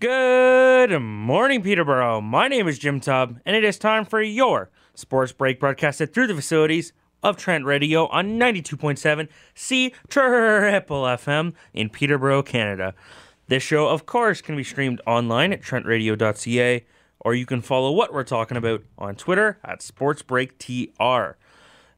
Good morning, Peterborough. My name is Jim Tubb, and it is time for your Sports Break broadcasted through the facilities of Trent Radio on 92.7 C Triple FM in Peterborough, Canada. This show, of course, can be streamed online at trentradio.ca, or you can follow what we're talking about on Twitter at SportsBreakTR.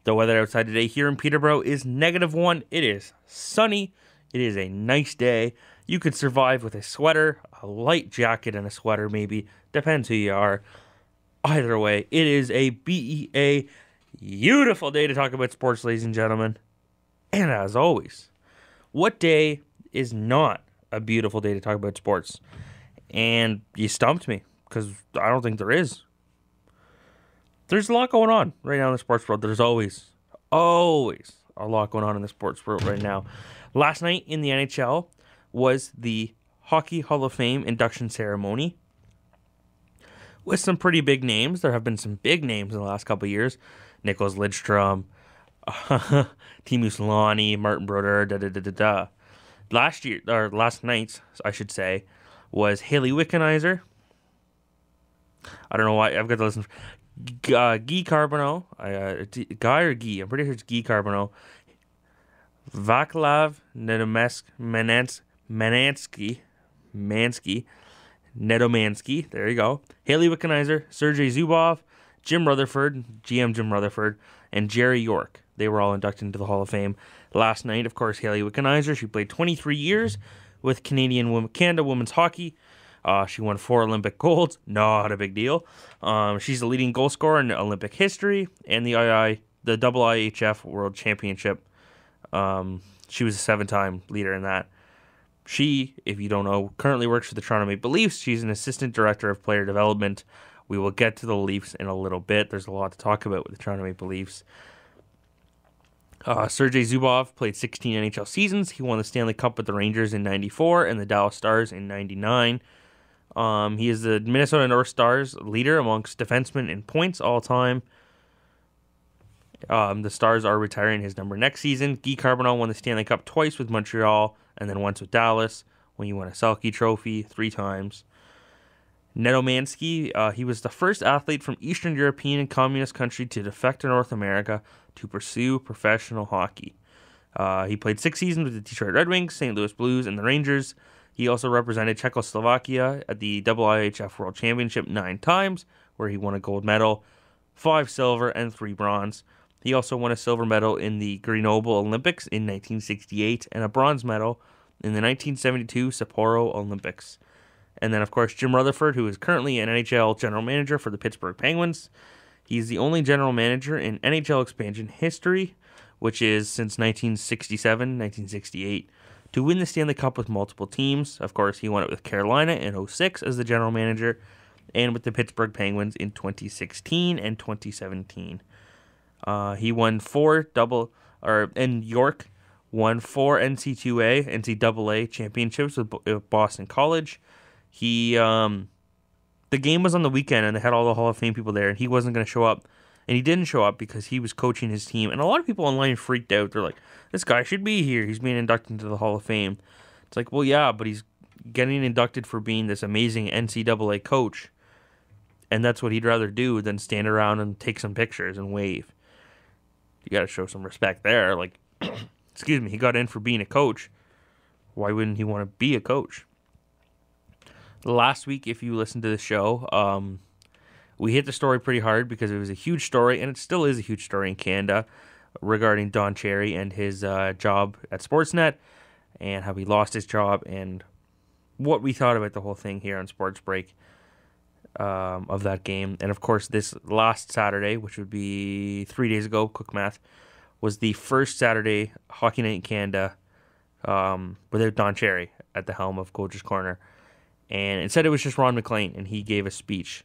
The weather outside today here in Peterborough is -1. It is sunny. It is a nice day. You could survive with a sweater, a light jacket, and a sweater maybe. Depends who you are. Either way, it is a beautiful day to talk about sports, ladies and gentlemen. And as always, what day is not a beautiful day to talk about sports? And you stumped me, because I don't think there is. There's a lot going on right now in the sports world. There's always a lot going on in the sports world right now. Last night in the NHL was the Hockey Hall of Fame induction ceremony with some pretty big names. There have been some big names in the last couple of years. Nicholas Lidstrom, Teemu Selanne, Martin Brodeur, Last night, I should say, was Haley Wickenheiser. I don't know why. I've got to listen. Guy Carbonneau. Guy or Guy? I'm pretty sure it's Guy Carbonneau. Vaclav Nedomansky, there you go. Haley Wickenheiser, Sergei Zubov, GM Jim Rutherford, and Jerry York. They were all inducted into the Hall of Fame last night. Of course, Haley Wickenheiser, she played 23 years with Canada women's hockey. She won 4 Olympic golds. Not a big deal. She's the leading goal scorer in Olympic history and the IIHF World Championship. She was a 7-time leader in that. She, if you don't know, currently works for the Toronto Maple Leafs. She's an assistant director of player development. We will get to the Leafs in a little bit. There's a lot to talk about with the Toronto Maple Leafs. Sergei Zubov played 16 NHL seasons. He won the Stanley Cup with the Rangers in 94 and the Dallas Stars in 99. He is the Minnesota North Stars leader amongst defensemen in points all time. The Stars are retiring his number next season. Guy Carbonneau won the Stanley Cup twice with Montreal and then once with Dallas when he won a Selke Trophy 3 times. Nedomansky, he was the first athlete from Eastern European and communist country to defect to North America to pursue professional hockey. He played 6 seasons with the Detroit Red Wings, St. Louis Blues, and the Rangers. He also represented Czechoslovakia at the IIHF World Championship 9 times, where he won a gold medal, 5 silver, and 3 bronze. He also won a silver medal in the Grenoble Olympics in 1968 and a bronze medal in the 1972 Sapporo Olympics. And then, of course, Jim Rutherford, who is currently an NHL general manager for the Pittsburgh Penguins. He's the only general manager in NHL expansion history, which is since 1967-1968, to win the Stanley Cup with multiple teams. Of course, he won it with Carolina in 2006 as the general manager and with the Pittsburgh Penguins in 2016 and 2017. He won and York won 4 NCAA championships with Boston College. The game was on the weekend, and they had all the Hall of Fame people there, and he wasn't going to show up. And he didn't show up because he was coaching his team. And a lot of people online freaked out. They're like, this guy should be here. He's being inducted into the Hall of Fame. It's like, well, yeah, but he's getting inducted for being this amazing NCAA coach. And that's what he'd rather do than stand around and take some pictures and wave. You got to show some respect there. Like, excuse me, he got in for being a coach. Why wouldn't he want to be a coach? Last week, if you listened to the show, we hit the story pretty hard because it was a huge story, and it still is a huge story in Canada regarding Don Cherry and his job at Sportsnet and how he lost his job and what we thought about the whole thing here on Sports Break of that game. And, of course, this last Saturday, which would be 3 days ago, quick math, was the first Saturday Hockey Night in Canada without Don Cherry at the helm of Coach's Corner. And instead it was just Ron MacLean, and he gave a speech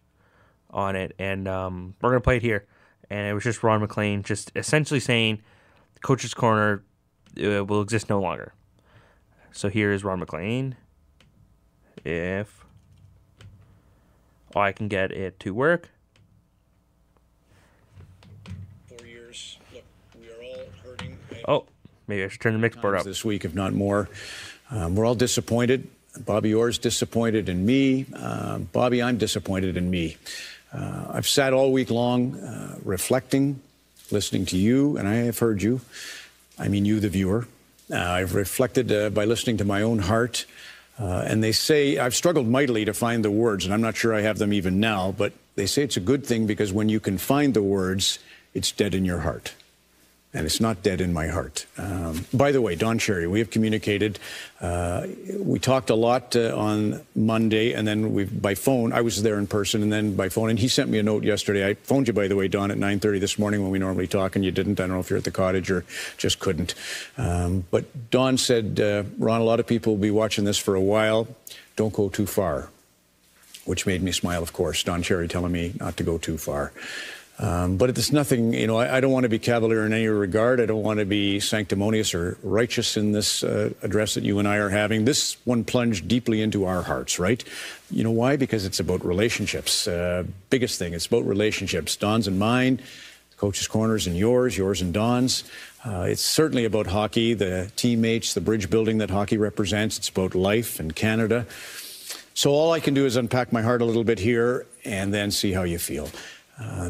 on it. And we're going to play it here. And it was just Ron MacLean just essentially saying Coach's Corner will exist no longer. So here is Ron MacLean. If I can get it to work. 4 years. Look, we are all hurting. Oh, maybe I should turn the mix board up. This week, if not more. We're all disappointed. Bobby Orr's disappointed in me. Bobby, I'm disappointed in me. I've sat all week long reflecting, listening to you, and I have heard you. I mean you, the viewer. I've reflected by listening to my own heart. And they say, I've struggled mightily to find the words, and I'm not sure I have them even now, but they say it's a good thing because when you can find the words, it's dead in your heart. And it's not dead in my heart. By the way, Don Cherry, we have communicated. We talked a lot on Monday, and then by phone. I was there in person, and then by phone. And he sent me a note yesterday. I phoned you, by the way, Don, at 9:30 this morning when we normally talk, and you didn't. I don't know if you're at the cottage or just couldn't. But Don said, Ron, a lot of people will be watching this for a while. Don't go too far, which made me smile, of course. Don Cherry telling me not to go too far. But it's nothing, I don't want to be cavalier in any regard. I don't want to be sanctimonious or righteous in this address that you and I are having. This one plunged deeply into our hearts, right? You know why? Because it's about relationships. Biggest thing, it's about relationships. Don's and mine, Coach's Corners and yours and Don's. It's certainly about hockey, the teammates, the bridge building that hockey represents. It's about life in Canada. So all I can do is unpack my heart a little bit here and then see how you feel.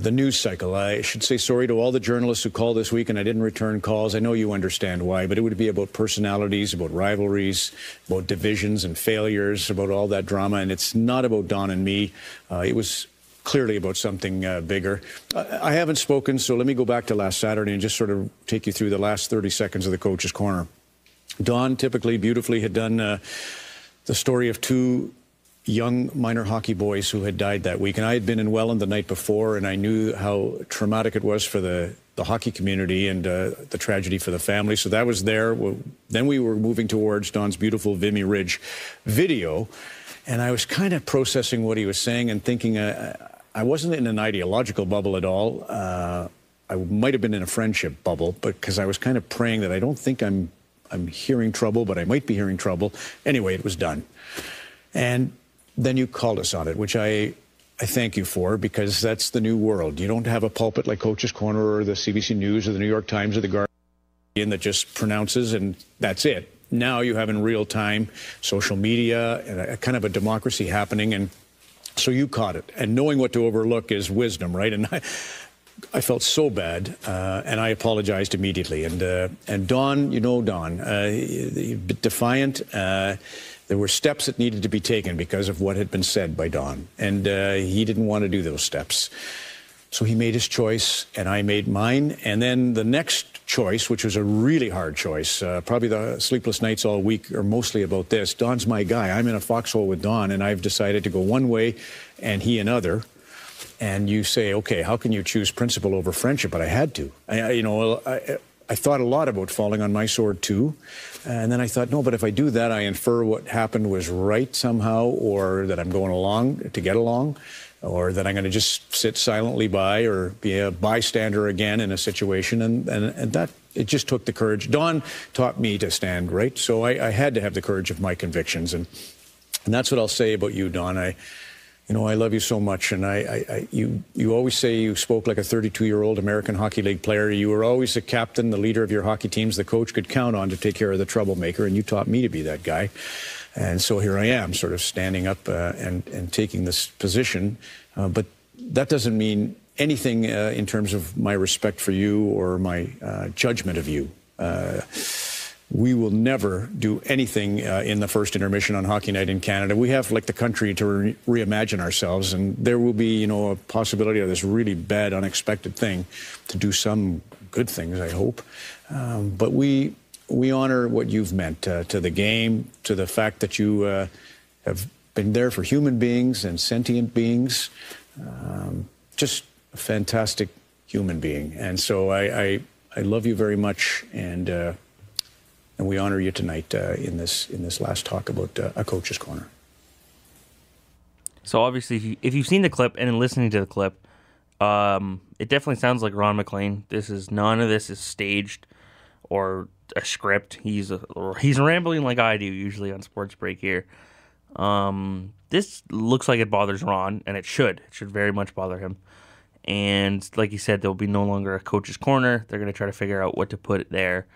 The news cycle. I should say sorry to all the journalists who called this week and I didn't return calls. I know you understand why, but it would be about personalities, about rivalries, about divisions and failures, about all that drama. And it's not about Don and me. It was clearly about something bigger. I haven't spoken, so let me go back to last Saturday and just sort of take you through the last 30 seconds of the Coach's Corner. Don, typically, beautifully, had done the story of two young minor hockey boys who had died that week. And I had been in Welland the night before, and I knew how traumatic it was for the hockey community and the tragedy for the family. So that was there. Then we were moving towards Don's beautiful Vimy Ridge video, and I was kind of processing what he was saying and thinking I wasn't in an ideological bubble at all. I might have been in a friendship bubble, because I was kind of praying that I don't think I'm hearing trouble, but I might be hearing trouble. Anyway, it was done. And then you called us on it, which I thank you for, because that's the new world. You don't have a pulpit like Coach's Corner or the CBC News or the New York Times or the Guardian that just pronounces and that's it. Now you have in real time social media and a kind of a democracy happening, and so you caught it. And knowing what to overlook is wisdom, right? And I felt so bad, and I apologized immediately. And Don, Don, defiant. There were steps that needed to be taken because of what had been said by Don, and he didn't want to do those steps. So he made his choice, and I made mine. And then the next choice, which was a really hard choice, probably the sleepless nights all week are mostly about this. Don's my guy. I'm in a foxhole with Don, and I've decided to go one way and he another. And you say, okay, how can you choose principle over friendship? But I had to. I thought a lot about falling on my sword, too. And then I thought, no, but if I do that, I infer what happened was right somehow, or that I'm going along to get along, or that I'm going to just sit silently by or be a bystander again in a situation. And that, it just took the courage. Don taught me to stand, right? So I had to have the courage of my convictions. And that's what I'll say about you, Don. I love you so much, and you always say you spoke like a 32-year-old American Hockey League player. You were always the captain, the leader of your hockey teams, the coach could count on to take care of the troublemaker, and you taught me to be that guy. And so here I am, sort of standing up and taking this position. But that doesn't mean anything in terms of my respect for you or my judgment of you. We will never do anything in the first intermission on Hockey Night in Canada. We have, like the country, to reimagine ourselves, and there will be, a possibility of this really bad, unexpected thing to do some good things, I hope. But we honor what you've meant to the game, to the fact that you have been there for human beings and sentient beings. Just a fantastic human being. And so I love you very much, and we honor you tonight in this last talk about a Coach's Corner. So obviously, if you've seen the clip and listening to the clip, it definitely sounds like Ron MacLean. None of this is staged or a script. He's rambling like I do usually on SportsBreak here. This looks like it bothers Ron, and it should. It should very much bother him. And like you said, there'll be no longer a Coach's Corner. They're going to try to figure out what to put there.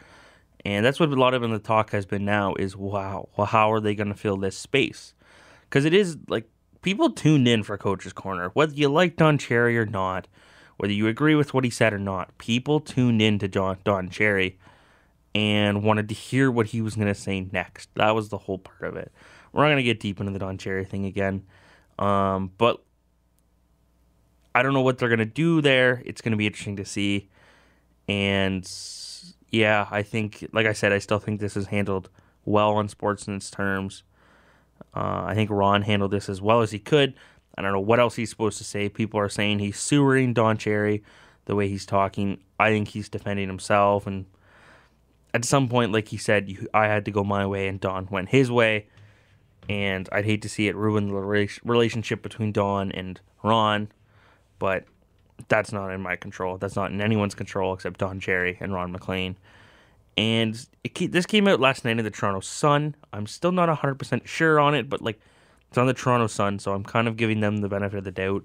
And that's what a lot of the talk has been now is, wow, well, how are they going to fill this space? Because it is, like, people tuned in for Coach's Corner. Whether you like Don Cherry or not, whether you agree with what he said or not, people tuned in to Don Cherry and wanted to hear what he was going to say next. That was the whole part of it. We're not going to get deep into the Don Cherry thing again. But I don't know what they're going to do there. It's going to be interesting to see. And yeah, I think, like I said, I still think this is handled well on Sportsnet's terms. I think Ron handled this as well as he could. I don't know what else he's supposed to say. People are saying he's sewering Don Cherry the way he's talking. I think he's defending himself. And at some point, like he said, I had to go my way and Don went his way. And I'd hate to see it ruin the relationship between Don and Ron. But that's not in my control. That's not in anyone's control except Don Cherry and Ron MacLean. And this came out last night in the Toronto Sun. I'm still not 100% sure on it, but like it's on the Toronto Sun, so I'm kind of giving them the benefit of the doubt.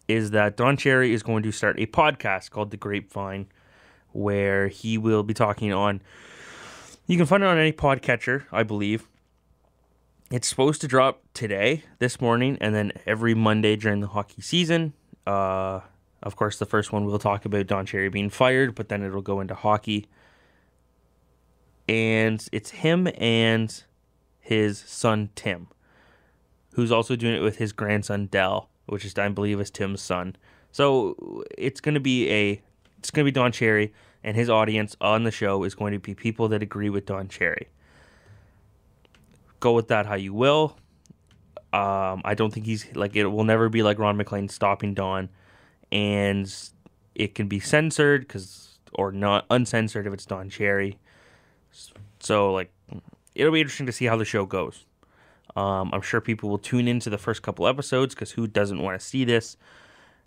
Is that Don Cherry is going to start a podcast called The Grapevine, where he will be talking on. You can find it on any podcatcher, I believe. It's supposed to drop today, this morning, and then every Monday during the hockey season. Of course, the first one we'll talk about Don Cherry being fired, but then it'll go into hockey. And it's him and his son, Tim, who's also doing it with his grandson, Dell, which is, I believe, is Tim's son. So it's going to be Don Cherry, and his audience on the show is going to be people that agree with Don Cherry. Go with that how you will. I don't think it will never be like Ron MacLean stopping Don, and it can be censored or not uncensored if it's Don Cherry. So it'll be interesting to see how the show goes. I'm sure people will tune into the first couple episodes because who doesn't want to see this?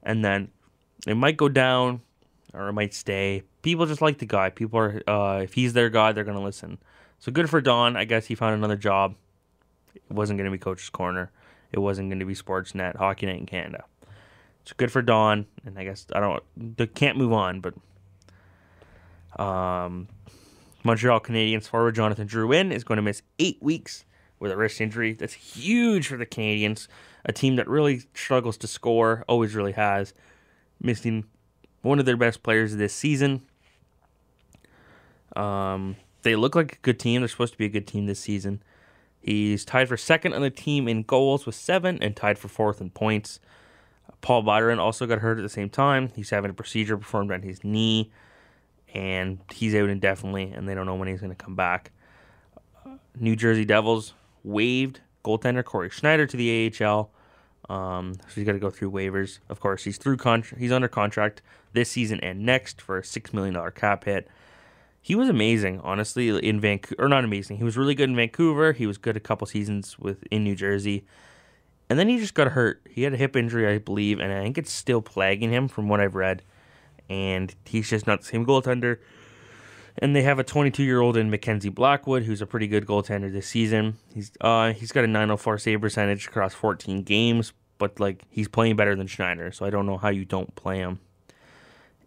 And then it might go down or it might stay. People just like the guy. People are if he's their guy, they're going to listen. So good for Don. I guess he found another job. It wasn't going to be Coach's Corner. It wasn't going to be Sportsnet, Hockey Night in Canada. So good for Don. And I guess they can't move on, but Montreal Canadiens forward Jonathan Drouin is going to miss 8 weeks with a wrist injury. That's huge for the Canadiens, a team that really struggles to score, always really has, missing one of their best players this season. They look like a good team. They're supposed to be a good team this season. He's tied for second on the team in goals with 7 and tied for fourth in points. Paul Byron also got hurt at the same time. He's having a procedure performed on his knee, and he's out indefinitely, and they don't know when he's going to come back. New Jersey Devils waived goaltender Corey Schneider to the AHL. So he's got to go through waivers. Of course, he's under contract this season and next for a $6 million cap hit. He was amazing, honestly, in Vancouver. Or not amazing. He was really good in Vancouver. He was good a couple seasons in New Jersey. And then he just got hurt. He had a hip injury, I believe, and I think it's still plaguing him from what I've read. And he's just not the same goaltender. And they have a 22-year-old in Mackenzie Blackwood, who's a pretty good goaltender this season. He's got a .904 save percentage across 14 games, but he's playing better than Schneider, so I don't know how you don't play him.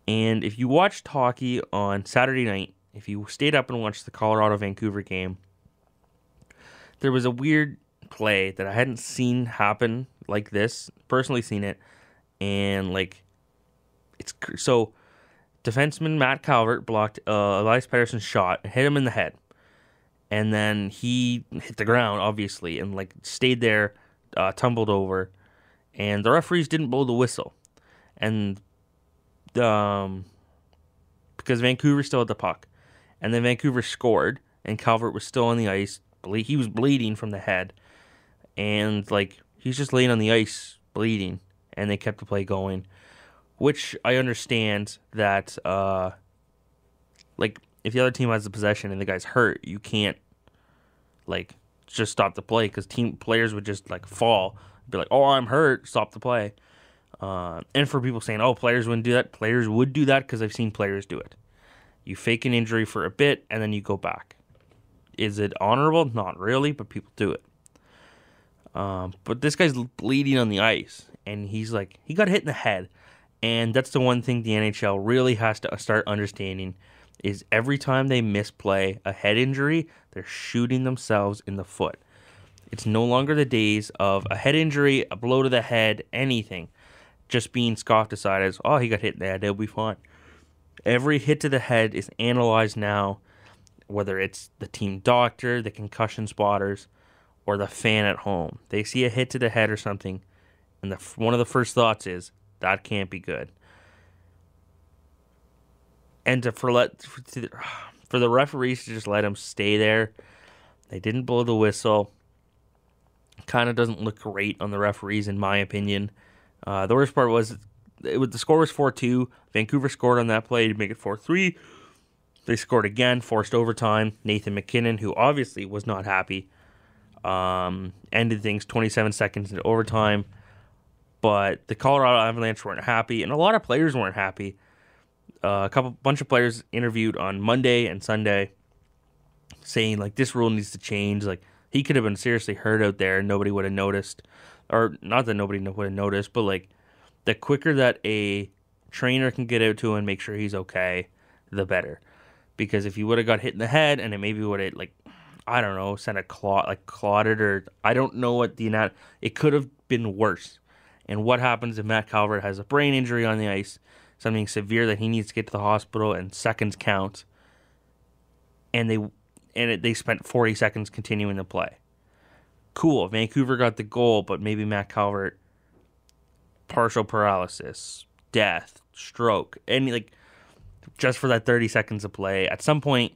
And if you watched hockey on Saturday night, if you stayed up and watched the Colorado-Vancouver game, there was a weird play that I hadn't seen happen like this. Personally seen it, and so defenseman Matt Calvert blocked Elias Pettersson's shot and hit him in the head, and then he hit the ground obviously and stayed there, tumbled over, and the referees didn't blow the whistle, and because Vancouver still had the puck. And then Vancouver scored, and Calvert was still on the ice. He was bleeding from the head. And, he's just laying on the ice bleeding. And they kept the play going. Which I understand that, if the other team has the possession and the guy's hurt, you can't, just stop the play. Because players would just, fall. Be like, oh, I'm hurt. Stop the play. And for people saying, oh, players wouldn't do that. Players would do that because I've seen players do it. You fake an injury for a bit, and then you go back. Is it honorable? Not really, but people do it. But this guy's bleeding on the ice, and he got hit in the head. And that's the one thing the NHL really has to start understanding is every time they misplay a head injury, they're shooting themselves in the foot. It's no longer the days of a head injury, a blow to the head, anything, just being scoffed aside as, oh, he got hit in the head, he'll be fine. Every hit to the head is analyzed now, whether it's the team doctor, the concussion spotters, or the fan at home. They see a hit to the head or something, and one of the first thoughts is, that can't be good. And for the referees to just let him stay there, they didn't blow the whistle. Kind of doesn't look great on the referees, in my opinion. The worst part was, the score was 4-2. Vancouver scored on that play to make it 4-3. They scored again, forced overtime. Nathan McKinnon, who obviously was not happy, ended things 27 seconds into overtime. But the Colorado Avalanche weren't happy, and a lot of players weren't happy. Bunch of players interviewed on Monday and Sunday saying, like, this rule needs to change. Like, he could have been seriously hurt out there and nobody would have noticed. Or, not that nobody would have noticed, but, like, the quicker that a trainer can get out to him and make sure he's okay, the better. Because if he would have got hit in the head and it maybe would have, like, I don't know, sent a clotted, or I don't know what it could have been worse. And what happens if Matt Calvert has a brain injury on the ice, something severe that he needs to get to the hospital, and seconds count, and they spent 40 seconds continuing to play. Cool, Vancouver got the goal, but maybe Matt Calvert, partial paralysis, death, stroke, and like just for that 30 seconds of play. At some point,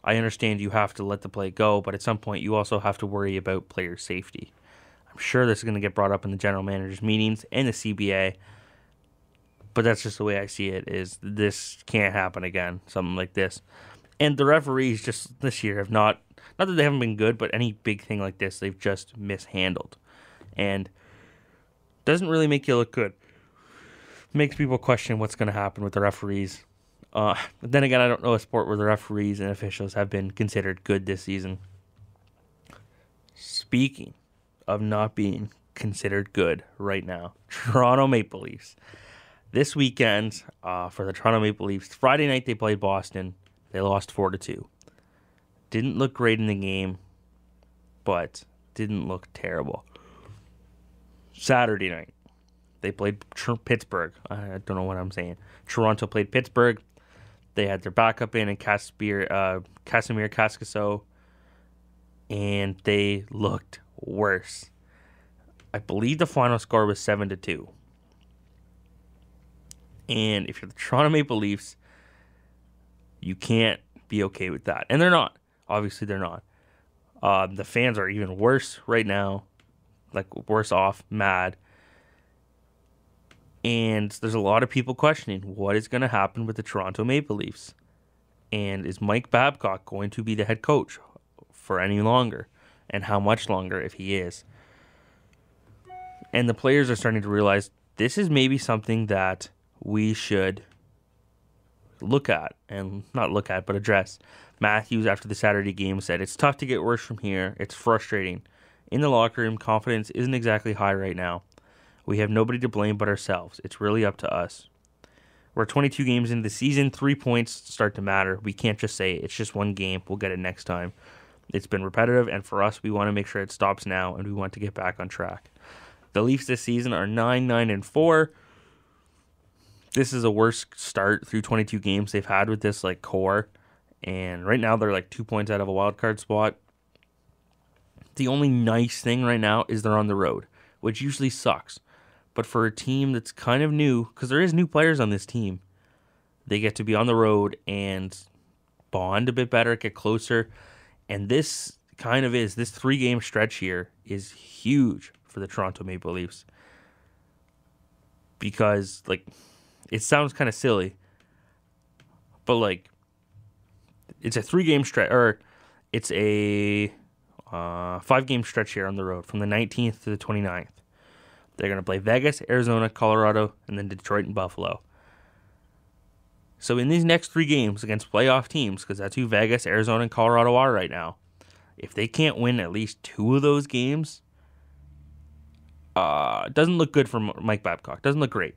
I understand you have to let the play go, but at some point you also have to worry about player safety. I'm sure this is going to get brought up in the general manager's meetings and the CBA, but that's just the way I see it, is this can't happen again, something like this. And the referees just this year have not that they haven't been good, but any big thing like this, they've just mishandled. And doesn't really make you look good. Makes people question what's going to happen with the referees. But then again, I don't know a sport where the referees and officials have been considered good this season. Speaking of not being considered good right now, Toronto Maple Leafs. This weekend, for the Toronto Maple Leafs, Friday night they played Boston. They lost 4-2. Didn't look great in the game, but didn't look terrible. Saturday night, they played Pittsburgh. I don't know what I'm saying. Toronto played Pittsburgh. They had their backup in Casimir Kaskisuo, and they looked worse. I believe the final score was 7-2. And if you're the Toronto Maple Leafs, you can't be okay with that. And they're not. Obviously, they're not. The fans are even worse right now. Like, worse off, mad. And there's a lot of people questioning what is going to happen with the Toronto Maple Leafs. And is Mike Babcock going to be the head coach for any longer? And how much longer if he is? And the players are starting to realize this is maybe something that we should address. Matthews, after the Saturday game, said, "It's tough to get worse from here. It's frustrating. In the locker room, confidence isn't exactly high right now. We have nobody to blame but ourselves. It's really up to us. We're 22 games into the season. 3 points start to matter. We can't just say, it's just one game. We'll get it next time. It's been repetitive, and for us, we want to make sure it stops now, and we want to get back on track." The Leafs this season are 9-4. This is a worse start through 22 games they've had with this core. And right now they're 2 points out of a wild card spot. The only nice thing right now is they're on the road, which usually sucks. But for a team that's kind of new, because there is new players on this team, they get to be on the road and bond a bit better, get closer. And this this 3-game stretch here is huge for the Toronto Maple Leafs. Because, it sounds kind of silly, but, it's a 3-game stretch, or it's a 5-game stretch here on the road from the 19th to the 29th. They're going to play Vegas, Arizona, Colorado, and then Detroit and Buffalo. So in these next 3 games against playoff teams, because that's who Vegas, Arizona, and Colorado are right now, if they can't win at least 2 of those games, it doesn't look good for Mike Babcock. Doesn't look great.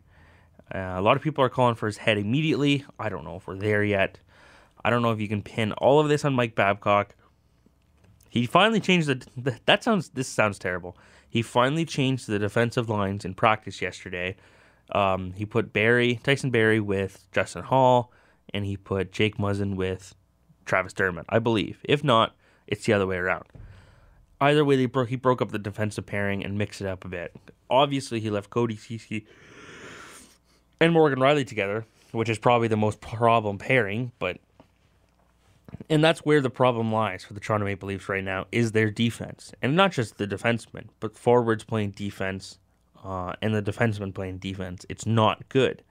A lot of people are calling for his head immediately. I don't know if we're there yet. I don't know if you can pin all of this on Mike Babcock. He finally changed this sounds terrible. He finally changed the defensive lines in practice yesterday. He put Tyson Barrie with Justin Hall, and he put Jake Muzzin with Travis Dermott, I believe. If not, it's the other way around. Either way, he broke up the defensive pairing and mixed it up a bit. Obviously, he left Cody Ceci and Morgan Riley together, which is probably the most problem pairing, and that's where the problem lies for the Toronto Maple Leafs right now, is their defense. And not just the defensemen, but forwards playing defense and the defensemen playing defense. It's not good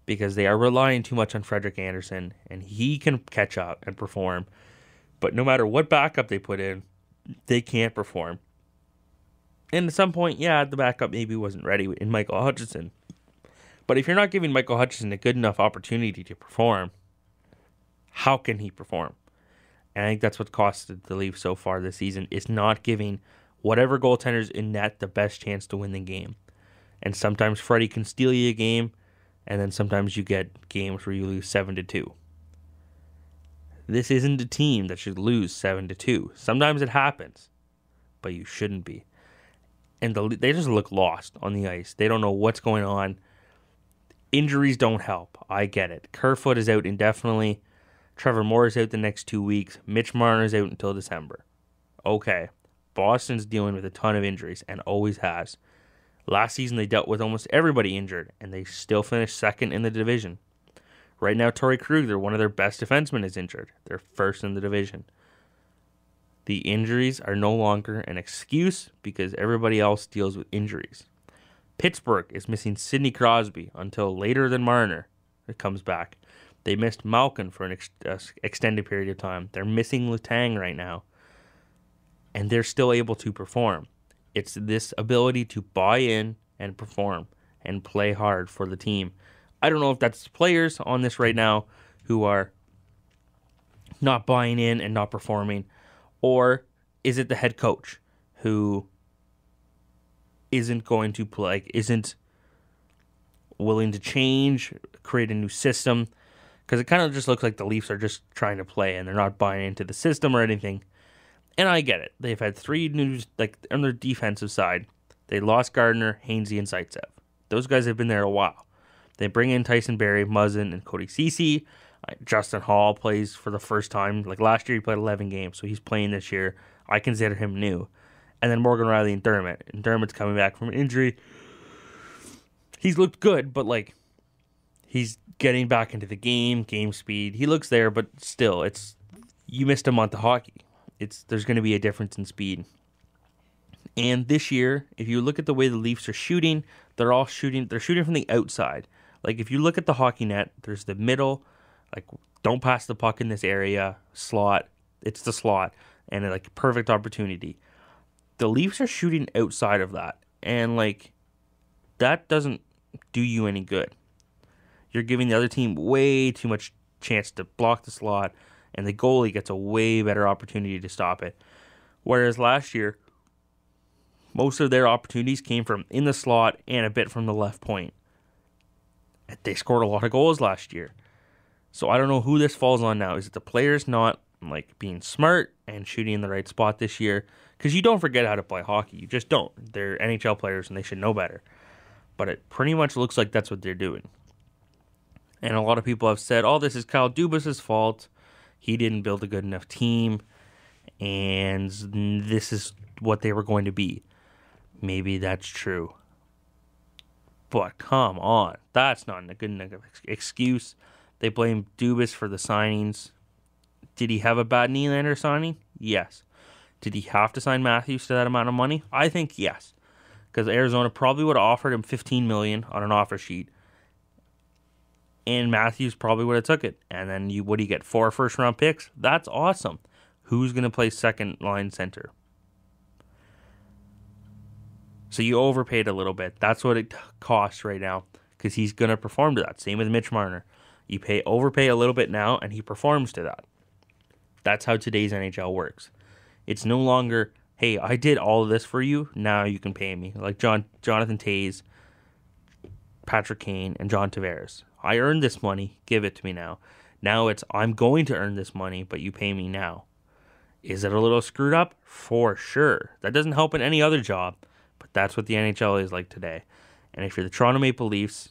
because they are relying too much on Frederik Andersen, and he can catch up and perform. But no matter what backup they put in, they can't perform. And at some point, the backup maybe wasn't ready in Michael Hutchinson. But if you're not giving Michael Hutchinson a good enough opportunity to perform, how can he perform? And I think that's what costed the Leafs so far this season, is not giving whatever goaltender's in net the best chance to win the game. And sometimes Freddie can steal you a game, and then sometimes you get games where you lose 7-2. This isn't a team that should lose 7-2. Sometimes it happens, but you shouldn't be. And they just look lost on the ice. They don't know what's going on. Injuries don't help. I get it. Kerfoot is out indefinitely. Trevor Moore is out the next 2 weeks. Mitch Marner is out until December. Okay. Boston's dealing with a ton of injuries and always has. Last season they dealt with almost everybody injured, and they still finished second in the division. Right now, Torrey Krug, one of their best defensemen, is injured. They're first in the division. The injuries are no longer an excuse because everybody else deals with injuries. Pittsburgh is missing Sidney Crosby until later than Marner comes back. They missed Malkin for an extended period of time. They're missing Letang right now. And they're still able to perform. It's this ability to buy in and perform and play hard for the team. I don't know if that's the players on this right now who are not buying in and not performing, or is it the head coach who isn't going to play, isn't willing to change, create a new system, because it kind of just looks like the Leafs are just trying to play and they're not buying into the system or anything. And I get it. They've had 3 news, on their defensive side. They lost Gardner, Hainsey, and Zaitsev. Those guys have been there a while. They bring in Tyson Barrie, Muzzin, and Cody Ceci. Justin Hall plays for the first time. Last year, he played 11 games, so he's playing this year. I consider him new. And then Morgan Riley and Dermott. And Dermott's coming back from an injury. He's looked good, but, he's getting back into the game speed. He looks there, but still, you missed a month of hockey. There's going to be a difference in speed. And this year, if you look at the way the Leafs are shooting, they're shooting from the outside. If you look at the hockey net, there's the middle, don't pass the puck in this area, slot, it's the slot, and a perfect opportunity. The Leafs are shooting outside of that, and that doesn't do you any good. You're giving the other team way too much chance to block the slot, and the goalie gets a way better opportunity to stop it. Whereas last year, most of their opportunities came from in the slot and a bit from the left point. They scored a lot of goals last year. So I don't know who this falls on now. Is it the players not being smart and shooting in the right spot this year? Because you don't forget how to play hockey. You just don't. They're NHL players and they should know better. But it pretty much looks like that's what they're doing. And a lot of people have said, this is Kyle Dubas' fault. He didn't build a good enough team, and this is what they were going to be. Maybe that's true. But come on. That's not a good enough excuse. They blame Dubas for the signings. Did he have a bad Nylander signing? Yes. Did he have to sign Matthews to that amount of money? I think yes. Because Arizona probably would have offered him $15 million on an offer sheet. And Matthews probably would have took it. And then what do you get? 4 first-round picks? That's awesome. Who's going to play second-line center? So you overpaid a little bit. That's what it costs right now. Because he's going to perform to that. Same with Mitch Marner. You overpay a little bit now, and he performs to that. That's how today's NHL works. It's no longer, hey, I did all of this for you, now you can pay me. Like Jonathan Toews, Patrick Kane, and John Tavares. I earned this money, give it to me now. Now it's, I'm going to earn this money, but you pay me now. Is it a little screwed up? For sure. That doesn't help in any other job, but that's what the NHL is like today. And if you're the Toronto Maple Leafs,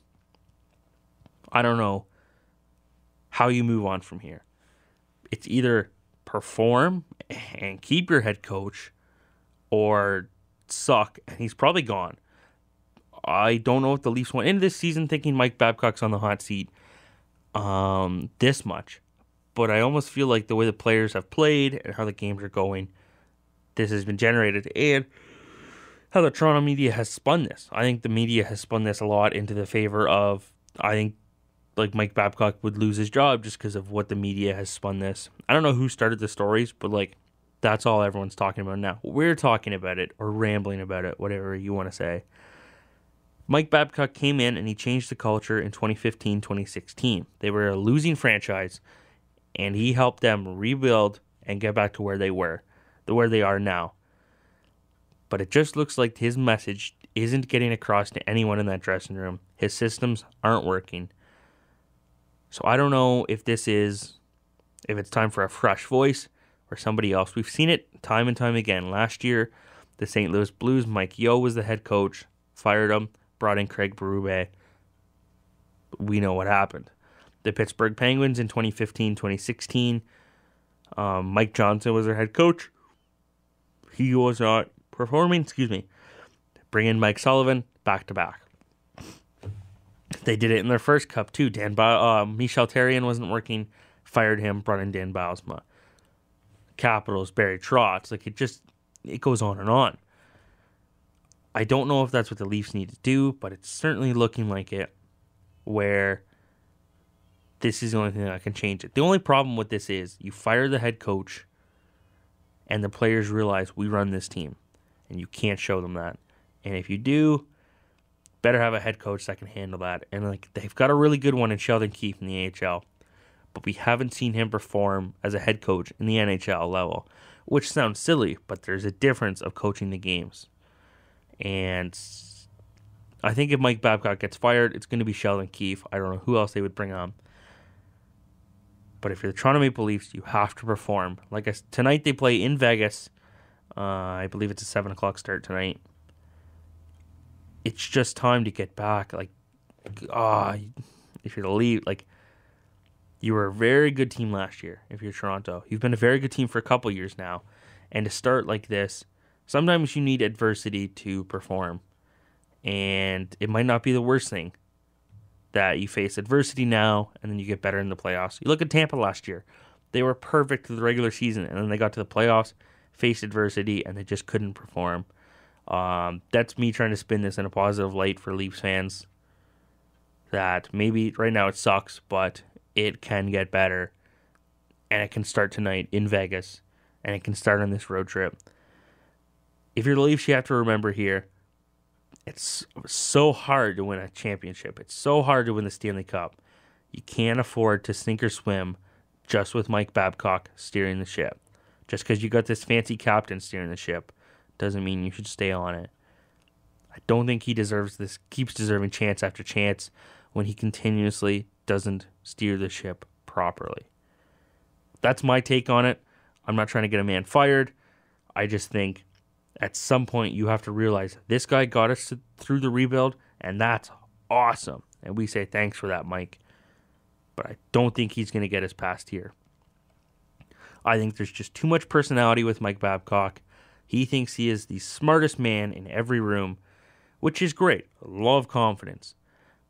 I don't know how you move on from here. It's either perform and keep your head coach, or suck, and he's probably gone. I don't know if the Leafs went into this season thinking Mike Babcock's on the hot seat this much, but I almost feel like the way the players have played and how the games are going, this has been generated, and how the Toronto media has spun this. I think the media has spun this a lot into the favor of, I think, like, Mike Babcock would lose his job just because of what the media has spun this. I don't know who started the stories, but, like, that's all everyone's talking about now. We're talking about it, or rambling about it, whatever you want to say. Mike Babcock came in and he changed the culture in 2015, 2016. They were a losing franchise, and he helped them rebuild and get back to where they were, where they are now. But it just looks like his message isn't getting across to anyone in that dressing room. His systems aren't working. So I don't know if it's time for a fresh voice or somebody else. We've seen it time and time again. Last year, the St. Louis Blues, Mike Yeo was the head coach, fired him, brought in Craig Berube. We know what happened. The Pittsburgh Penguins in 2015, 2016, Mike Johnson was their head coach. He was not performing, Bring in Mike Sullivan, back-to-back. They did it in their first cup, too. Michel Therrien wasn't working, fired him, brought in Dan Bylsma. Capitals, Barry Trotz. Like, it goes on and on. I don't know if that's what the Leafs need to do, but it's certainly looking like it, where this is the only thing that can change it. The only problem with this is you fire the head coach and the players realize we run this team, and you can't show them that. And if you do, better have a head coach that can handle that. And like, they've got a really good one in Sheldon Keefe in the AHL, but we haven't seen him perform as a head coach in the NHL level, which sounds silly, but there's a difference of coaching the games. And I think if Mike Babcock gets fired, it's going to be Sheldon Keefe. I don't know who else they would bring on. But if you're the Toronto Maple Leafs, you have to perform. Tonight they play in Vegas. I believe it's a 7 o'clock start tonight. It's just time to get back. If you're the Leafs, you were a very good team last year. If you're Toronto, you've been a very good team for a couple years now. And to start like this, sometimes you need adversity to perform. And it might not be the worst thing that you face adversity now and then you get better in the playoffs. You look at Tampa last year. They were perfect through the regular season, and then they got to the playoffs, faced adversity, and they just couldn't perform. That's me trying to spin this in a positive light for Leafs fans, that maybe right now it sucks, but it can get better, and it can start tonight in Vegas, and it can start on this road trip. If you're the Leafs, you have to remember here, it's so hard to win a championship. It's so hard to win the Stanley Cup. You can't afford to sink or swim just with Mike Babcock steering the ship. Just because you got this fancy captain steering the ship doesn't mean you should stay on it. I don't think he deserves this, keeps deserving chance after chance when he continuously doesn't steer the ship properly. That's my take on it. I'm not trying to get a man fired. I just think at some point you have to realize this guy got us through the rebuild, and that's awesome. And we say thanks for that, Mike. But I don't think he's going to get us past here. I think there's just too much personality with Mike Babcock. He thinks he is the smartest man in every room, which is great. A lot of confidence.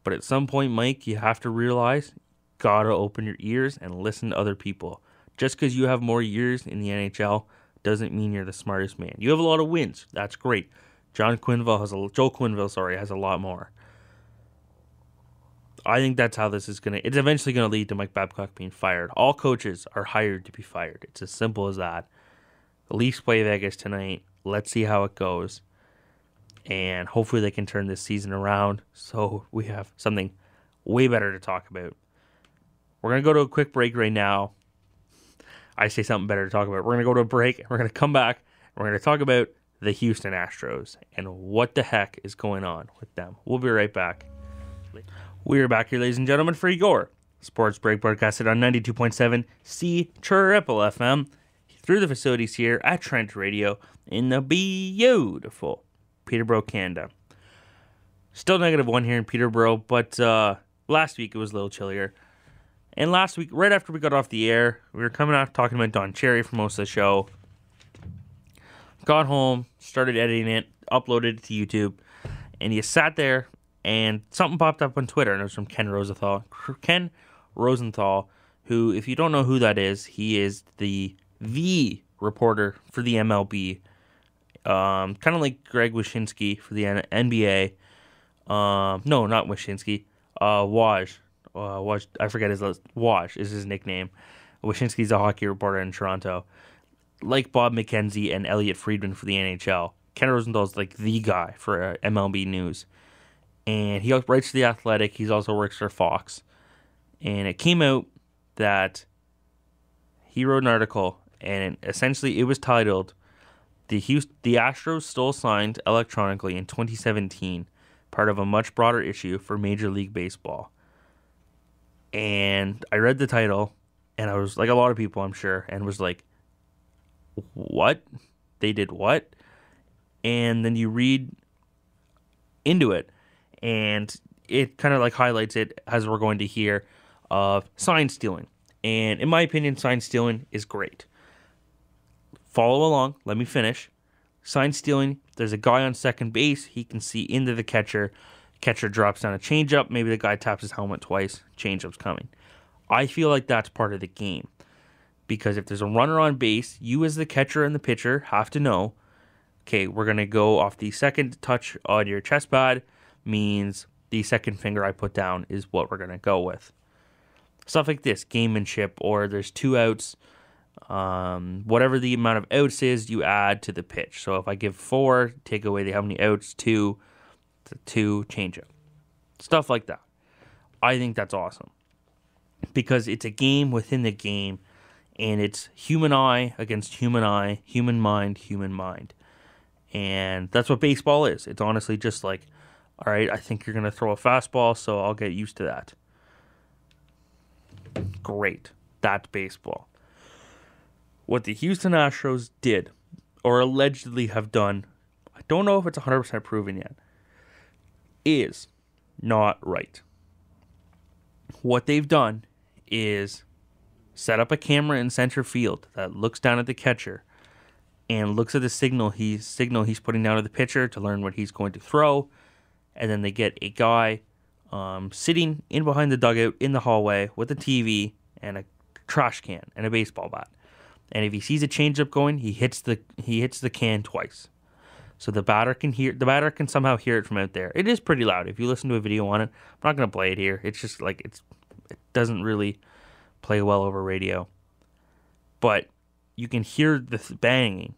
But at some point, Mike, you have to realize, gotta open your ears and listen to other people. Just because you have more years in the NHL doesn't mean you're the smartest man. You have a lot of wins. That's great. Joe Quenneville has a lot more. I think that's how this is it's eventually going to lead to Mike Babcock being fired. All coaches are hired to be fired. It's as simple as that. The Leafs play Vegas tonight. Let's see how it goes. And hopefully they can turn this season around so we have something way better to talk about. We're going to go to a quick break right now. I say something better to talk about. We're going to go to a break. We're going to come back. And we're going to talk about the Houston Astros and what the heck is going on with them. We'll be right back. We are back here, ladies and gentlemen, for your SportsBreak broadcasted on 92.7 C Triple FM through the facilities here at Trent Radio in the beautiful Peterborough, Canada. Still -1 here in Peterborough, but last week it was a little chillier. And last week, right after we got off the air, we were coming out talking about Don Cherry for most of the show. Got home, started editing it, uploaded it to YouTube, and you sat there, and something popped up on Twitter, and it was from Ken Rosenthal. Ken Rosenthal, who, if you don't know who that is, he is the reporter for the MLB. Kind of like Greg Wyshynski for the NBA. No, not Wyshynski. Waj. I forget his list. Waj is his nickname. Wyshynski's a hockey reporter in Toronto. Like Bob McKenzie and Elliot Friedman for the NHL. Ken Rosenthal's like the guy for MLB news. And he writes for The Athletic. He also works for Fox. And it came out that he wrote an article, and essentially it was titled, The Astros Stole Signs Electronically in 2017, part of a much broader issue for Major League Baseball. And I read the title, and I was like a lot of people, I'm sure, and was like, what? They did what? And then you read into it, and it kind of like highlights it, as we're going to hear, of sign stealing. And in my opinion, sign stealing is great. Follow along. Let me finish. Sign stealing, there's a guy on second base. He can see into the catcher. Catcher drops down a changeup. Maybe the guy taps his helmet twice. Changeup's coming. I feel like that's part of the game. Because if there's a runner on base, you as the catcher and the pitcher have to know, okay, we're going to go off the second touch on your chest pad, means the second finger I put down is what we're going to go with. Stuff like this, gamemanship, or there's 2 outs, whatever the amount of outs is, you add to the pitch. So if I give 4, take away how many outs, 2, change up. Stuff like that. I think that's awesome. Because it's a game within the game, and it's human eye against human eye, human mind, human mind. And that's what baseball is. It's honestly just like, all right, I think you're going to throw a fastball, so I'll get used to that. Great. That's baseball. What the Houston Astros did, or allegedly have done, I don't know if it's 100% proven yet, is not right. What they've done is set up a camera in center field that looks down at the catcher and looks at the signal he's putting down to the pitcher to learn what he's going to throw, and then they get a guy sitting in behind the dugout in the hallway with a TV and a trash can and a baseball bat. And if he sees a changeup going, he hits the can twice. So the batter can somehow hear it from out there. It is pretty loud. If you listen to a video on it, I'm not going to play it here. It's just like it doesn't really play well over radio. But you can hear the banging,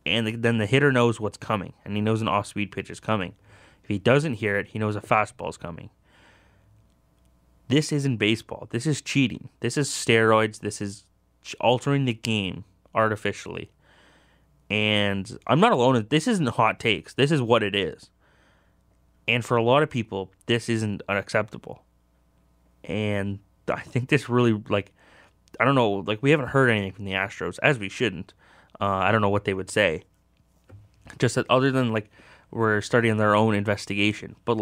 and then the hitter knows what's coming, and he knows an off-speed pitch is coming. If he doesn't hear it, he knows a fastball is coming. This isn't baseball. This is cheating. This is steroids. This is altering the game artificially. And I'm not alone. This isn't hot takes. This is what it is. And for a lot of people, this isn't unacceptable. And I think this really, I don't know, we haven't heard anything from the Astros, as we shouldn't. I don't know what they would say. Just that other than, we're starting their own investigation. But,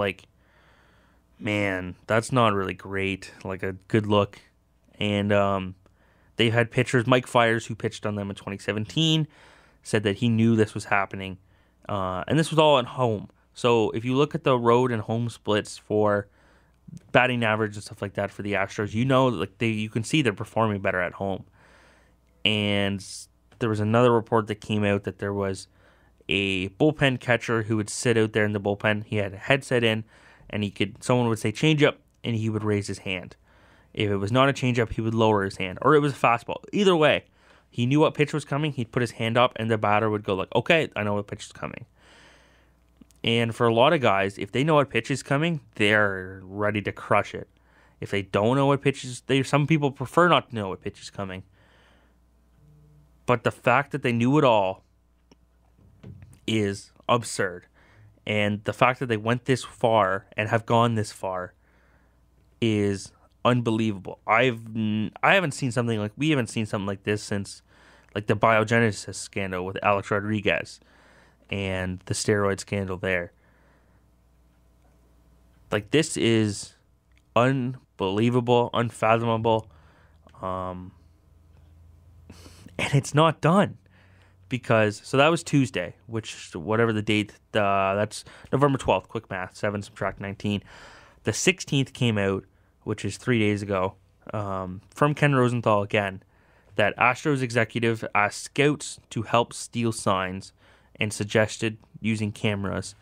man, that's not really great. A good look. And they've had pitchers, Mike Fiers, who pitched on them in 2017, said that he knew this was happening. And this was all at home. So if you look at the road and home splits for batting average and stuff like that for the Astros, you know, you can see they're performing better at home. And there was another report that came out that there was a bullpen catcher who would sit out there in the bullpen. He had a headset in, and someone would say change up, and he would raise his hand. If it was not a change up, he would lower his hand, or it was a fastball. Either way, he knew what pitch was coming. He'd put his hand up, and the batter would go okay, I know what pitch is coming. And for a lot of guys, if they know what pitch is coming, they're ready to crush it. If they don't know what pitch is, some people prefer not to know what pitch is coming. But the fact that they knew it all is absurd. And the fact that they went this far and have gone this far is unbelievable. I haven't seen something like we haven't seen something like this since like the biogenesis scandal with Alex Rodriguez and the steroid scandal there. Like, this is unbelievable, unfathomable, and it's not done. Because, so that was Tuesday, which, whatever the date, that's November 12th, quick math, 7 subtract 19. The 16th came out, which is 3 days ago, from Ken Rosenthal again, that Astros executive asked scouts to help steal signs and suggested using cameras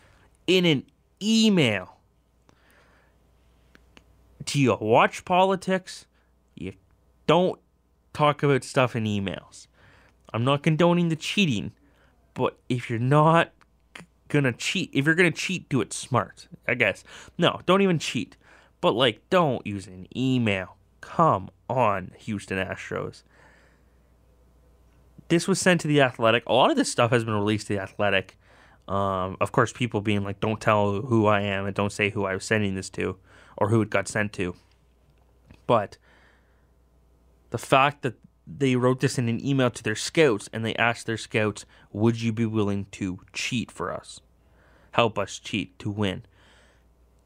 in an email. Do you watch politics? You don't talk about stuff in emails. I'm not condoning the cheating, but if you're not gonna cheat, if you're gonna cheat, do it smart, I guess. No, don't even cheat. But, like, don't use an email. Come on, Houston Astros. This was sent to The Athletic. A lot of this stuff has been released to The Athletic. Of course, people being like, don't tell who I am and don't say who I was sending this to or who it got sent to. But the fact that they wrote this in an email to their scouts and they asked their scouts, would you be willing to cheat for us? Help us cheat to win.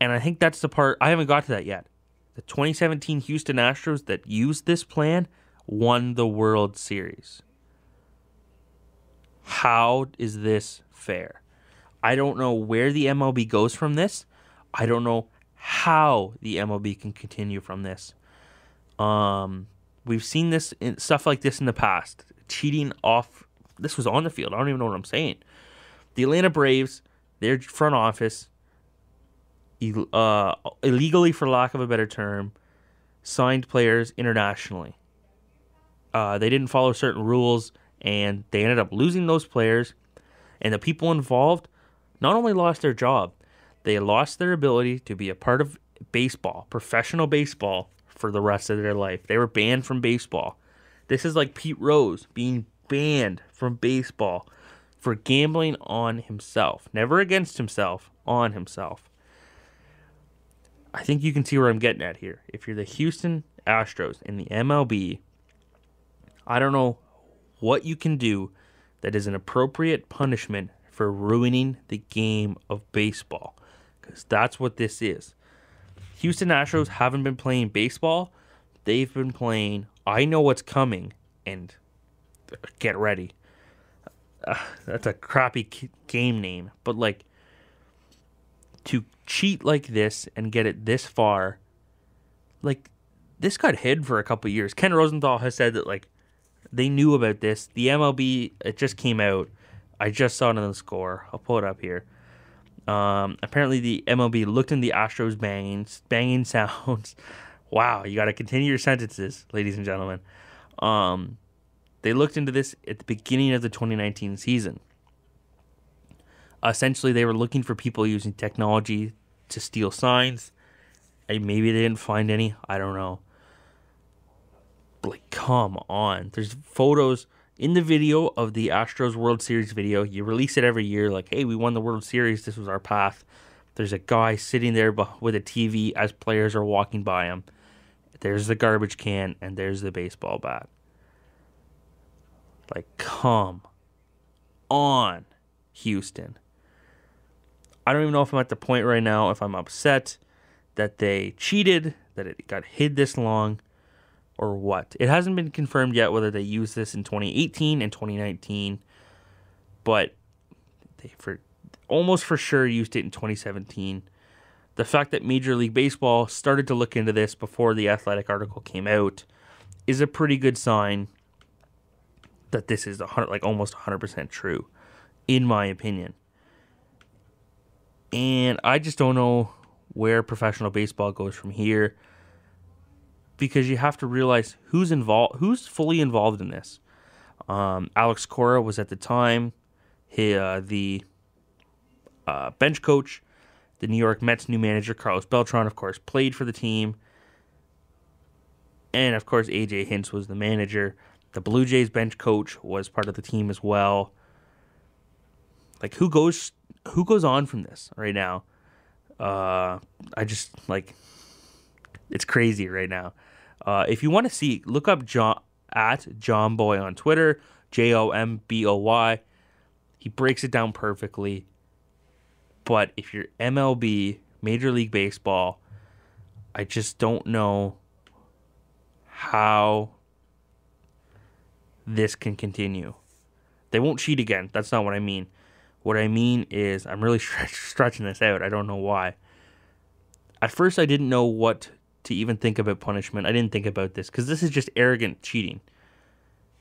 And I think that's the part, I haven't got to that yet. The 2017 Houston Astros that used this plan won the World Series. How is this fair? I don't know where the MLB goes from this. I don't know how the MLB can continue from this. We've seen this in stuff like this in the past. Cheating off. This was on the field. I don't even know what I'm saying. The Atlanta Braves, their front office, illegally, for lack of a better term, signed players internationally. They didn't follow certain rules, and they ended up losing those players. And the people involved not only lost their job, they lost their ability to be a part of baseball, professional baseball, for the rest of their life. They were banned from baseball. This is like Pete Rose being banned from baseball for gambling on himself. Never against himself, on himself. I think you can see where I'm getting at here. If you're the Houston Astros in the MLB, I don't know what you can do that is an appropriate punishment for ruining the game of baseball. Because that's what this is. Houston Astros haven't been playing baseball. They've been playing I know what's coming and get ready. That's a crappy game name. But, like, to cheat like this and get it this far, like, this got hid for a couple years. Ken Rosenthal has said that, like, they knew about this. The MLB, it just came out. I just saw it on the score. I'll pull it up here. Apparently the MLB looked into the Astros banging sounds. Wow, you got to continue your sentences, ladies and gentlemen. They looked into this at the beginning of the 2019 season. Essentially, they were looking for people using technology to steal signs. And maybe they didn't find any. I don't know. But, like, come on. There's photos in the video of the Astros World Series video. You release it every year, like, hey, we won the World Series. This was our path. There's a guy sitting there with a TV as players are walking by him. There's the garbage can, and there's the baseball bat. Like, come on, Houston. I don't even know if I'm at the point right now, if I'm upset that they cheated, that it got hid this long, or what. It hasn't been confirmed yet whether they used this in 2018 and 2019, but they almost for sure used it in 2017. The fact that Major League Baseball started to look into this before the Athletic article came out is a pretty good sign that this is almost 100% true, in my opinion. And I just don't know where professional baseball goes from here, because you have to realize who's fully involved in this. Alex Cora was at the time the bench coach. The New York Mets' new manager, Carlos Beltran, of course, played for the team. And, of course, A.J. Hinch was the manager. The Blue Jays bench coach was part of the team as well. Like, who goes on from this right now? I just, like, It's crazy right now. If you want to see, look up at John Boy on Twitter, JOMBOY. He breaks it down perfectly. But if you're MLB, Major League Baseball, I just don't know how this can continue. They won't cheat again. That's not what I mean. What I mean is, I'm really stretching this out. I don't know why. At first, I didn't know what to even think about punishment. I didn't think about this because this is just arrogant cheating.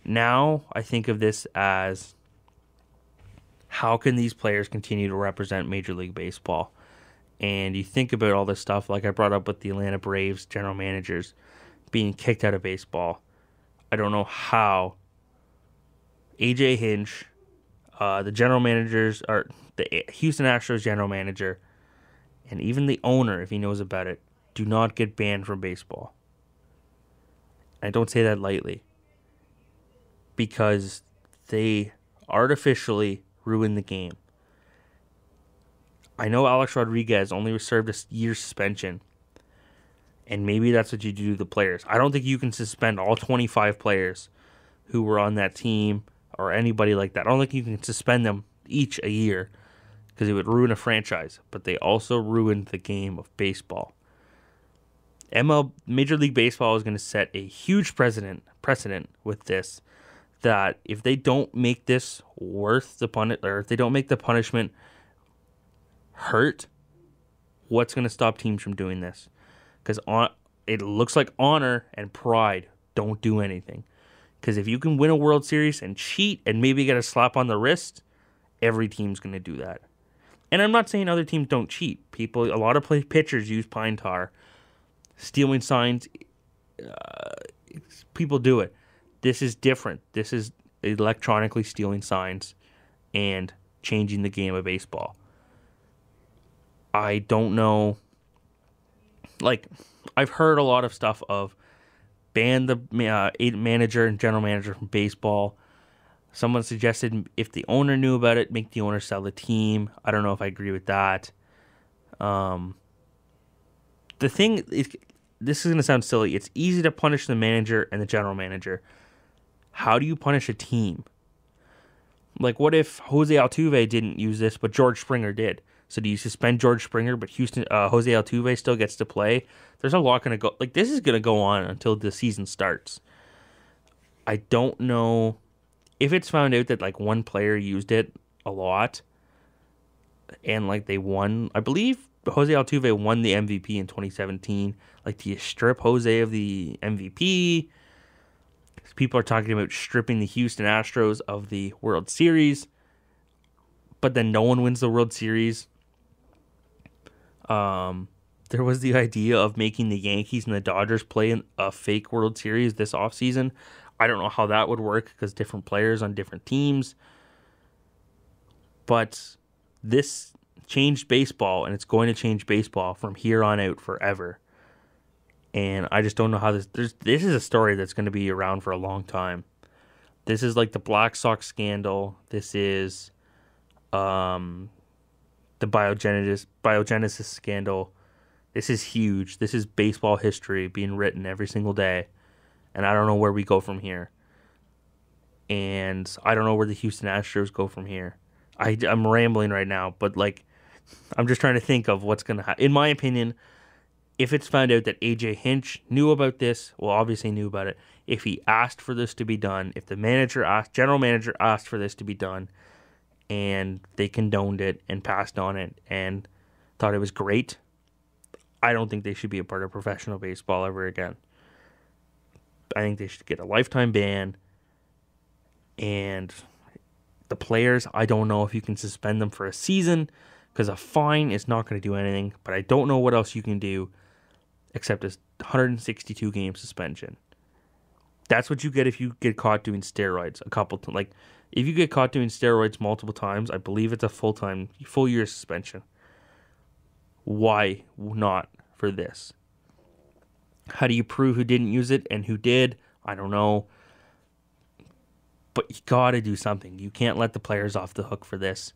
Now, I think of this as, how can these players continue to represent Major League Baseball? And you think about all this stuff, like I brought up with the Atlanta Braves general managers being kicked out of baseball. I don't know how AJ Hinch, the general managers, or the Houston Astros general manager, and even the owner, if he knows about it, do not get banned from baseball. I don't say that lightly, because they artificially ruin the game. I know Alex Rodriguez only served a year's suspension, and maybe that's what you do to the players. I don't think you can suspend all 25 players who were on that team or anybody like that. I don't think you can suspend them each a year because it would ruin a franchise. But they also ruined the game of baseball. Major League Baseball is going to set a huge precedent with this, that if they don't make this worth the or if they don't make the punishment hurt, what's going to stop teams from doing this? Because it looks like honor and pride don't do anything. Because if you can win a World Series and cheat and maybe get a slap on the wrist, every team's going to do that. And I'm not saying other teams don't cheat. A lot of pitchers use pine tar. Stealing signs, people do it. This is different. This is electronically stealing signs and changing the game of baseball. I don't know. Like, I've heard a lot of stuff of ban the manager and general manager from baseball. Someone suggested if the owner knew about it, make the owner sell the team. I don't know if I agree with that. The thing is, this is going to sound silly. It's easy to punish the manager and the general manager. How do you punish a team? Like, what if Jose Altuve didn't use this, but George Springer did? So do you suspend George Springer, but Jose Altuve still gets to play? There's a lot going to go. Like, this is going to go on until the season starts. I don't know if it's found out that, like, one player used it a lot and, like, they won. I believe Jose Altuve won the MVP in 2017. Like, do you strip Jose of the MVP? People are talking about stripping the Houston Astros of the World Series, but then no one wins the World Series. There was the idea of making the Yankees and the Dodgers play in a fake World Series this offseason. I don't know how that would work because different players on different teams. But this changed baseball, and it's going to change baseball from here on out forever. And I just don't know how this is a story that's going to be around for a long time. This is like the Black Sox scandal. This is the biogenesis scandal. This is huge. This is baseball history being written every single day. And I don't know where we go from here. And I don't know where the Houston Astros go from here. I'm rambling right now, but like, I'm just trying to think of what's going to happen. In my opinion, if it's found out that AJ Hinch knew about this, well, obviously knew about it. If he asked for this to be done, if the general manager asked for this to be done, and they condoned it and passed on it and thought it was great, I don't think they should be a part of professional baseball ever again. I think they should get a lifetime ban. And the players, I don't know if you can suspend them for a season, because a fine is not going to do anything. But I don't know what else you can do except a 162 game suspension. That's what you get if you get caught doing steroids if you get caught doing steroids multiple times, I believe it's a full year suspension. Why not for this? How do you prove who didn't use it and who did? I don't know. But you gotta do something. You can't let the players off the hook for this.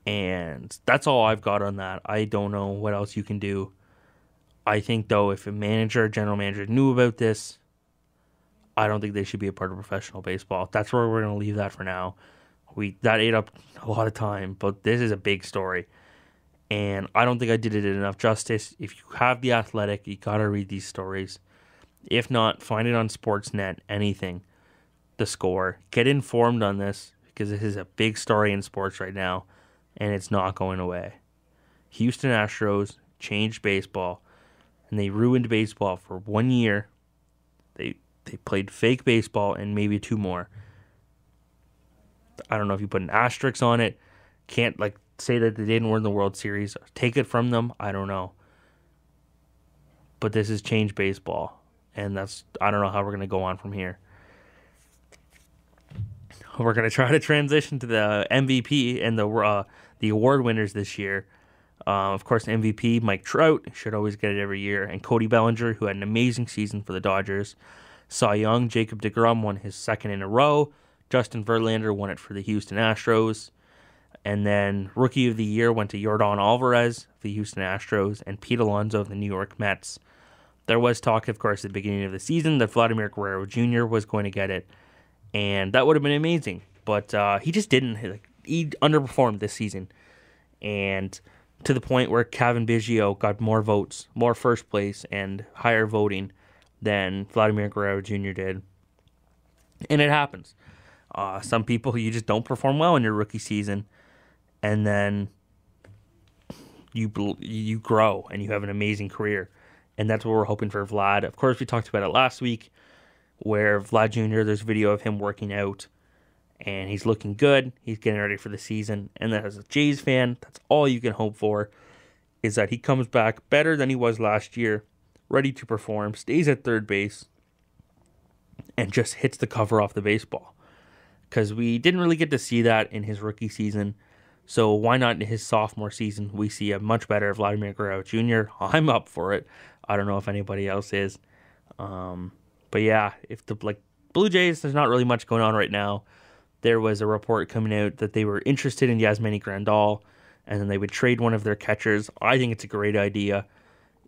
And that's all I've got on that. I don't know what else you can do. I think, though, if a manager or general manager knew about this, I don't think they should be a part of professional baseball. That's where we're going to leave that for now. That ate up a lot of time, but this is a big story. And I don't think I did it enough justice. If you have The Athletic, you got to read these stories. If not, find it on Sportsnet, anything. The Score. Get informed on this, because this is a big story in sports right now, and it's not going away. Houston Astros changed baseball, and they ruined baseball for 1 year. They played fake baseball and maybe 2 more. I don't know if you put an asterisk on it. Can't say that they didn't win the World Series. Take it from them. I don't know. But this has changed baseball. And I don't know how we're going to go on from here. We're going to try to transition to the MVP and the award winners this year. Of course, MVP, Mike Trout, should always get it every year. And Cody Bellinger, who had an amazing season for the Dodgers. Cy Young, Jacob deGrom won his 2nd in a row. Justin Verlander won it for the Houston Astros. And then Rookie of the Year went to Yordan Alvarez of the Houston Astros and Pete Alonso of the New York Mets. There was talk, of course, at the beginning of the season that Vladimir Guerrero Jr. was going to get it. And that would have been amazing. But he just didn't. He underperformed this season. And to the point where Kevin Biggio got more votes, more first place, and higher voting than Vladimir Guerrero Jr. did. And it happens. Some people, you just don't perform well in your rookie season, and then you grow and you have an amazing career. And that's what we're hoping for Vlad. Of course, we talked about it last week, where Vlad Jr., there's video of him working out, and he's looking good. He's getting ready for the season. And then as a Jays fan, that's all you can hope for, is that he comes back better than he was last year, ready to perform, stays at third base, and just hits the cover off the baseball. Because we didn't really get to see that in his rookie season. So why not in his sophomore season we see a much better Vladimir Guerrero Jr.? I'm up for it. I don't know if anybody else is. But yeah, if the Blue Jays, there's not really much going on right now. There was a report coming out that they were interested in Yasmani Grandal, and then they would trade one of their catchers. I think it's a great idea.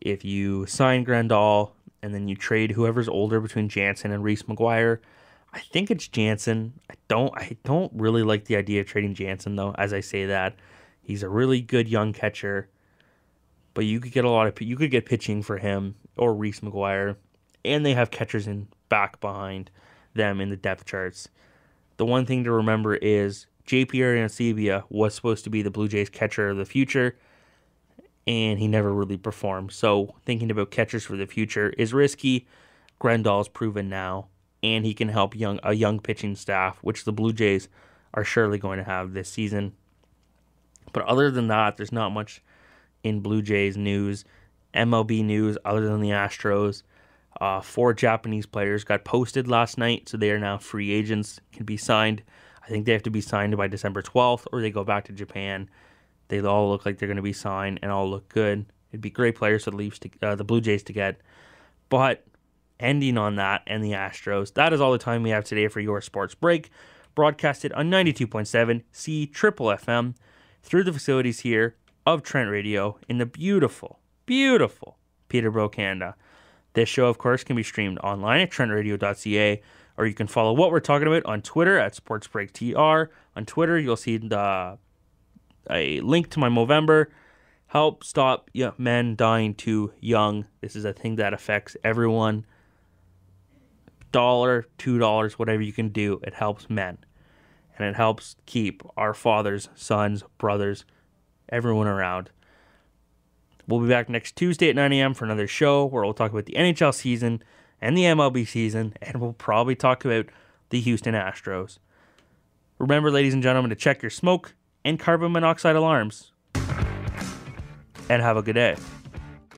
If you sign Grandal and then you trade whoever's older between Jansen and Reese McGuire, I think it's Jansen. I don't really like the idea of trading Jansen, though. As I say that, he's a really good young catcher, but you could get pitching for him or Reese McGuire, and they have catchers in back behind them in the depth charts. The one thing to remember is JP Arencibia was supposed to be the Blue Jays catcher of the future, and he never really performed. So thinking about catchers for the future is risky. Grandal's proven now, and he can help a young pitching staff, which the Blue Jays are surely going to have this season. But other than that, there's not much in Blue Jays news, MLB news, other than the Astros. 4 Japanese players got posted last night, so they are now free agents, can be signed. I think they have to be signed by December 12th, or they go back to Japan. They all look like they're going to be signed and all look good. It'd be great players for the Blue Jays to get. But ending on that and the Astros, that is all the time we have today for your Sports Break, broadcasted on 92.7 C Triple FM through the facilities here of Trent Radio in the beautiful, beautiful Peterborough, Canada. This show, of course, can be streamed online at trentradio.ca, or you can follow what we're talking about on Twitter at SportsBreakTR. On Twitter, you'll see a link to my Movember. Help stop men dying too young. This is a thing that affects everyone. $1, $2, whatever you can do, it helps men. And it helps keep our fathers, sons, brothers, everyone around. We'll be back next Tuesday at 9 a.m. for another show where we'll talk about the NHL season and the MLB season, and we'll probably talk about the Houston Astros. Remember, ladies and gentlemen, to check your smoke and carbon monoxide alarms. And have a good day.